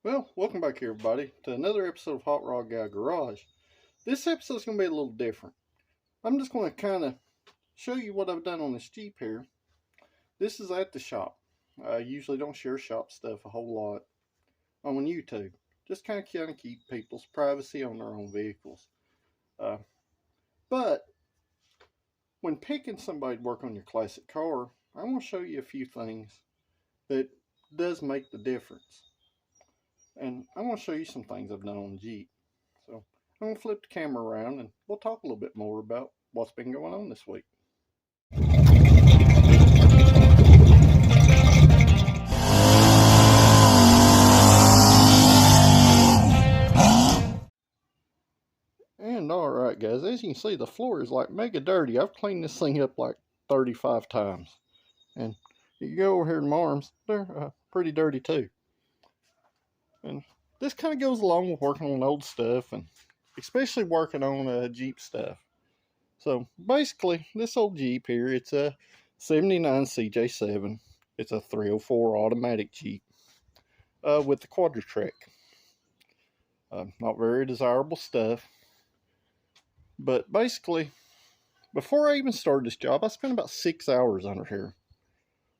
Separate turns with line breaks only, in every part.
Well, welcome back here, everybody, to another episode of Hot Rod Guy Garage. This episode's going to be a little different. I'm just going to kind of show you what I've done on this Jeep here. This is at the shop. I usually don't share shop stuff a whole lot on YouTube. Just kind of keep people's privacy on their own vehicles. Uh, but when picking somebody to work on your classic car, I want to show you a few things that does make the difference. And I want to show you some things I've done on the Jeep. So I'm going to flip the camera around and we'll talk a little bit more about what's been going on this week. And alright guys, as you can see the floor is like mega dirty. I've cleaned this thing up like 35 times. And you go over here in my arms, they're pretty dirty too. And this kind of goes along with working on old stuff and especially working on Jeep stuff. So basically, this old Jeep here, it's a 79 CJ7. It's a 304 automatic Jeep with the Quadra-Trek. Not very desirable stuff. But basically, before I even started this job, I spent about 6 hours under here.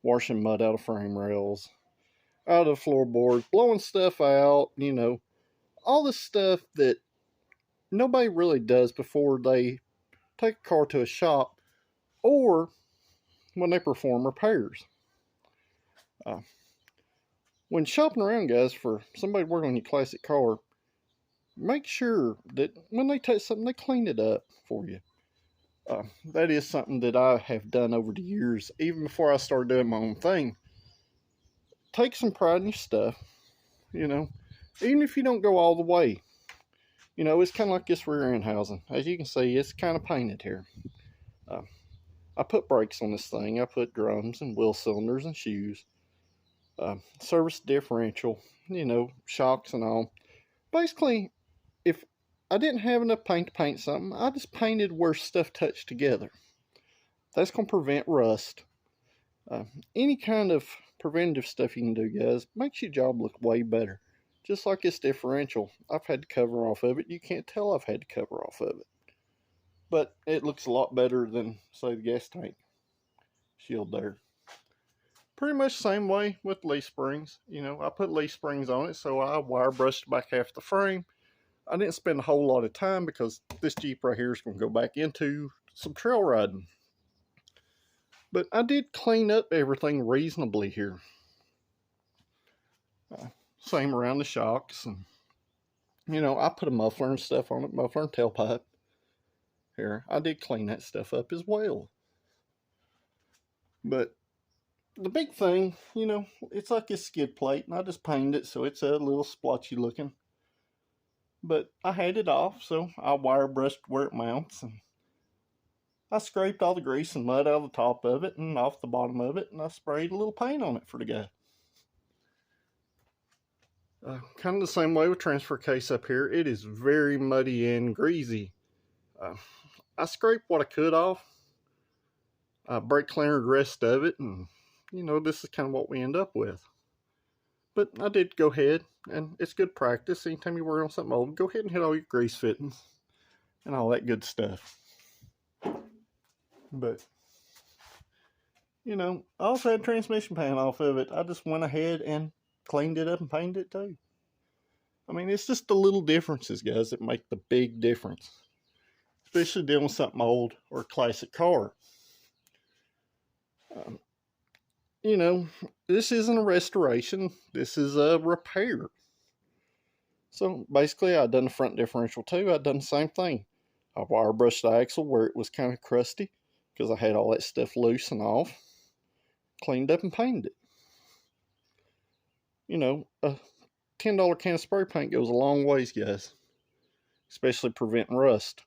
Washing mud out of frame rails, out of floorboards, blowing stuff out, all the stuff that nobody really does before they take a car to a shop or when they perform repairs. When shopping around, guys, for somebody working on your classic car, make sure that when they touch something, they clean it up for you. That is something that I have done over the years, even before I started doing my own thing. Take some pride in your stuff, even if you don't go all the way. It's kind of like this rear end housing. As you can see, it's kind of painted here. I put brakes on this thing. I put drums and wheel cylinders and shoes. Service differential, shocks and all. Basically, if I didn't have enough paint to paint something, I just painted where stuff touched together. That's going to prevent rust. Any kind of preventative stuff you can do, guys, makes your job look way better. Just like this differential, I've had to cover off of it. You can't tell I've had to cover off of it. But it looks a lot better than, say, the gas tank shield there. Pretty much the same way with leaf springs. I put leaf springs on it, so I wire brushed back half the frame. I didn't spend a whole lot of time because this Jeep right here is going to go back into some trail riding. But I did clean up everything reasonably here. Same around the shocks. And, I put a muffler and stuff on it, muffler and tailpipe. Here, I did clean that stuff up as well. But the big thing, it's like a skid plate, and I just painted it so it's a little splotchy looking. But I had it off, so I wire brushed where it mounts, and I scraped all the grease and mud out of the top of it and off the bottom of it, and I sprayed a little paint on it for the guy. Kind of the same way with transfer case up here. It is very muddy and greasy. I scraped what I could off. I brake cleared the rest of it, and this is kind of what we end up with. But I did go ahead, and it's good practice. Anytime you work on something old, go ahead and hit all your grease fittings and all that good stuff. But, I also had transmission pan off of it. I just went ahead and cleaned it up and painted it too. I mean, it's just the little differences, guys, that make the big difference. Especially dealing with something old or a classic car. This isn't a restoration. This is a repair. So basically, I've done the front differential too. I've done the same thing. I wire brushed the axle where it was kind of crusty because I had all that stuff loose and off. Cleaned up and painted it. A $10 can of spray paint goes a long ways, guys. Especially preventing rust.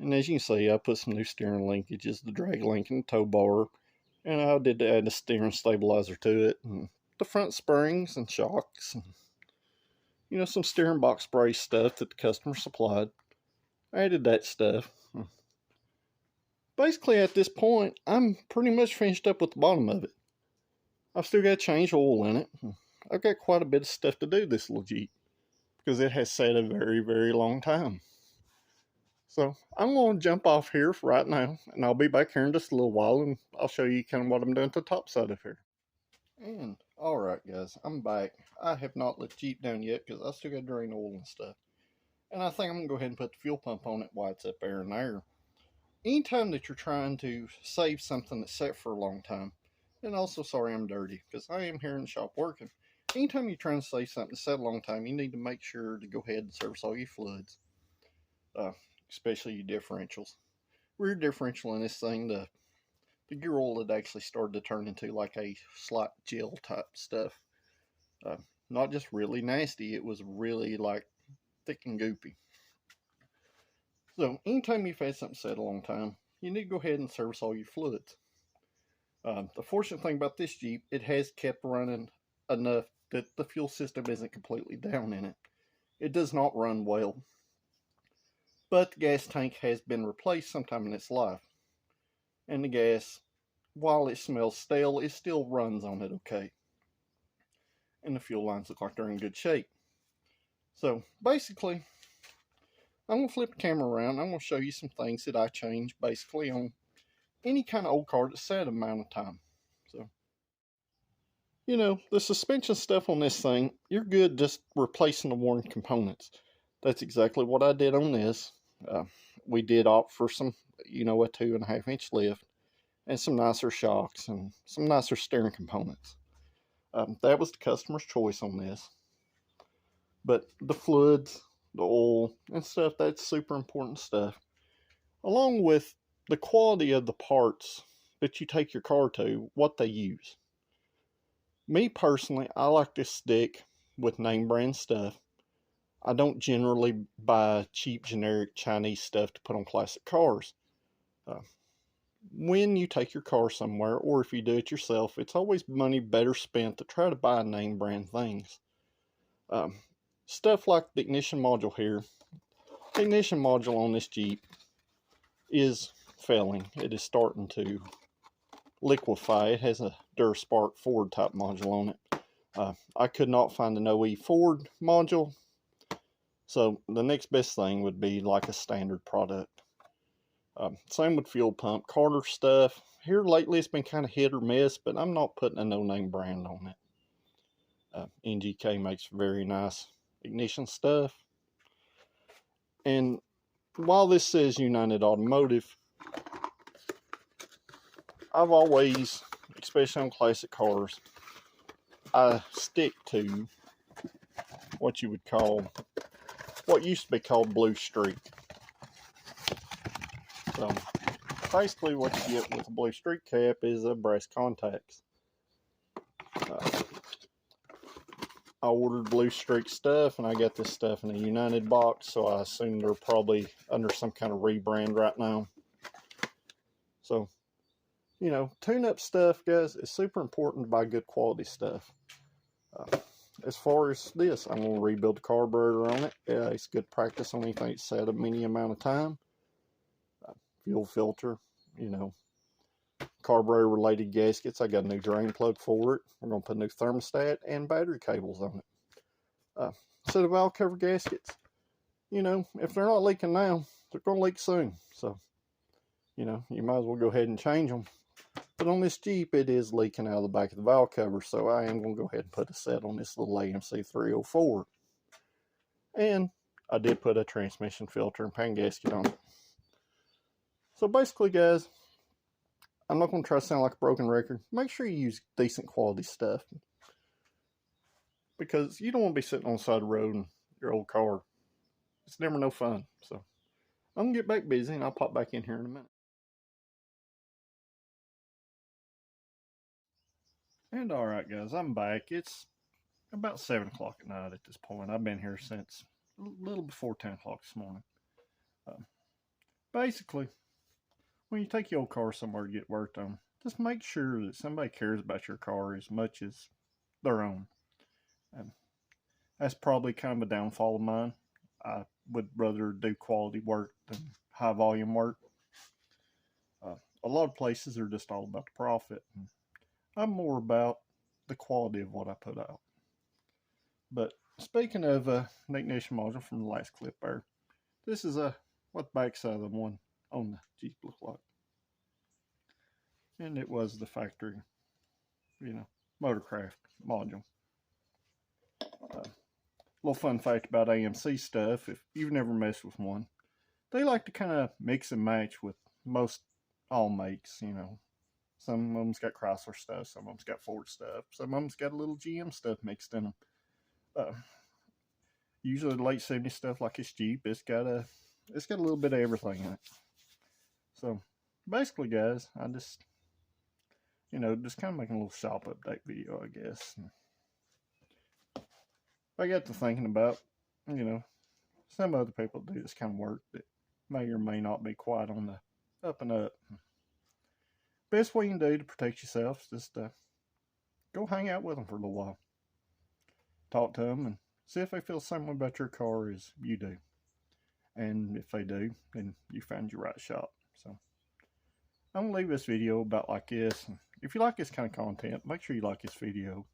And as you can see, I put some new steering linkages, the drag link and the tow bar. And I did add a steering stabilizer to it. And the front springs and shocks. And, some steering box spray stuff that the customer supplied. I added that stuff. Basically, at this point, I'm pretty much finished up with the bottom of it. I've still got to change oil in it. I've got quite a bit of stuff to do this little Jeep because it has sat a very, very long time. So I'm going to jump off here for right now, and I'll be back here in just a little while, and I'll show you kind of what I'm doing to the top side of here. And alright guys, I'm back. I have not let the Jeep down yet because I still got to drain oil and stuff. And I think I'm going to go ahead and put the fuel pump on it while it's up there in there. Anytime that you're trying to save something that's set for a long time, and also sorry I'm dirty because I am here in the shop working. Anytime you're trying to save something that's set a long time, you need to make sure to go ahead and service all your fluids, uh, especially your differentials. Rear differential in this thing, the gear oil had actually started to turn into like a slight gel type stuff. Uh, Not just really nasty, it was really like thick and goopy. So anytime you've had something set a long time, you need to go ahead and service all your fluids. The fortunate thing about this Jeep, it has kept running enough that the fuel system isn't completely down in it. It does not run well, but the gas tank has been replaced sometime in its life. And the gas, while it smells stale, it still runs on it okay. And the fuel lines look like they're in good shape. So basically, I'm going to flip the camera around. I'm going to show you some things that I changed basically on any kind of old car that's sat a amount of time. So, the suspension stuff on this thing, you're good just replacing the worn components. That's exactly what I did on this. We did opt for some, a 2.5-inch lift and some nicer shocks and some nicer steering components. That was the customer's choice on this. But the fluids, the oil, and stuff, that's super important stuff. Along with the quality of the parts that you take your car to, what they use. Me personally, I like to stick with name brand stuff. I don't generally buy cheap generic Chinese stuff to put on classic cars. When you take your car somewhere, or if you do it yourself, it's always money better spent to try to buy name brand things. Stuff like the ignition module here. The ignition module on this Jeep is failing. It is starting to liquefy. It has a Durspark Ford type module on it. I could not find an OE Ford module, so the next best thing would be like a standard product. Same with fuel pump. Carter stuff. Here lately it's been kind of hit or miss, but I'm not putting a no-name brand on it. NGK makes very nice ignition stuff. And while this says United Automotive, I've always, especially on classic cars, I stick to what you would call, what used to be called Blue Streak. So basically what you get with a Blue Streak cap is a brass contacts. I ordered Blue Streak stuff, and I got this stuff in a United box, so I assume they're probably under some kind of rebrand right now. So, tune-up stuff, guys, is super important to buy good quality stuff. As far as this, I'm going to rebuild the carburetor on it. Yeah, it's good practice on anything that's set a many amount of time. Fuel filter, carburetor-related gaskets. I got a new drain plug for it. We're going to put a new thermostat and battery cables on it. Set of valve cover gaskets. If they're not leaking now, they're going to leak soon. So, you might as well go ahead and change them. But on this Jeep, it is leaking out of the back of the valve cover, so I am going to go ahead and put a set on this little AMC 304. And I did put a transmission filter and pan gasket on it. So basically, guys, I'm not going to try to sound like a broken record. Make sure you use decent quality stuff, because you don't want to be sitting on the side of the road in your old car. It's never no fun. So I'm going to get back busy, and I'll pop back in here in a minute. And alright guys, I'm back. It's about 7 o'clock at night at this point. I've been here since a little before 10 o'clock this morning. Basically, when you take your old car somewhere to get worked on, just make sure that somebody cares about your car as much as their own. That's probably kind of a downfall of mine. I would rather do quality work than high volume work. A lot of places are just all about the profit. I'm more about the quality of what I put out. But speaking of ignition module from the last clip there, this is what the backside of the one on the Jeep looked like. And it was the factory, Motorcraft module. Little fun fact about AMC stuff, if you've never messed with one, they like to kind of mix and match with most all makes, Some of them's got Chrysler stuff, some of them's got Ford stuff, some of them's got a little GM stuff mixed in them. Usually the late '70s stuff like this Jeep, it's got a little bit of everything in it. So basically, guys, I just just kind of making a little shop update video, I guess. I got to thinking about, some other people do this kind of work that may or may not be quite on the up and up. Best way you can do to protect yourself is just go hang out with them for a little while. Talk to them and see if they feel the same way about your car as you do. And if they do, then you found your right shop. So I'm going to leave this video about like this. And if you like this kind of content, make sure you like this video.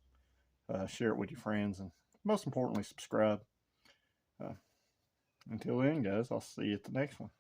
Share it with your friends. And most importantly, subscribe. Until then, guys, I'll see you at the next one.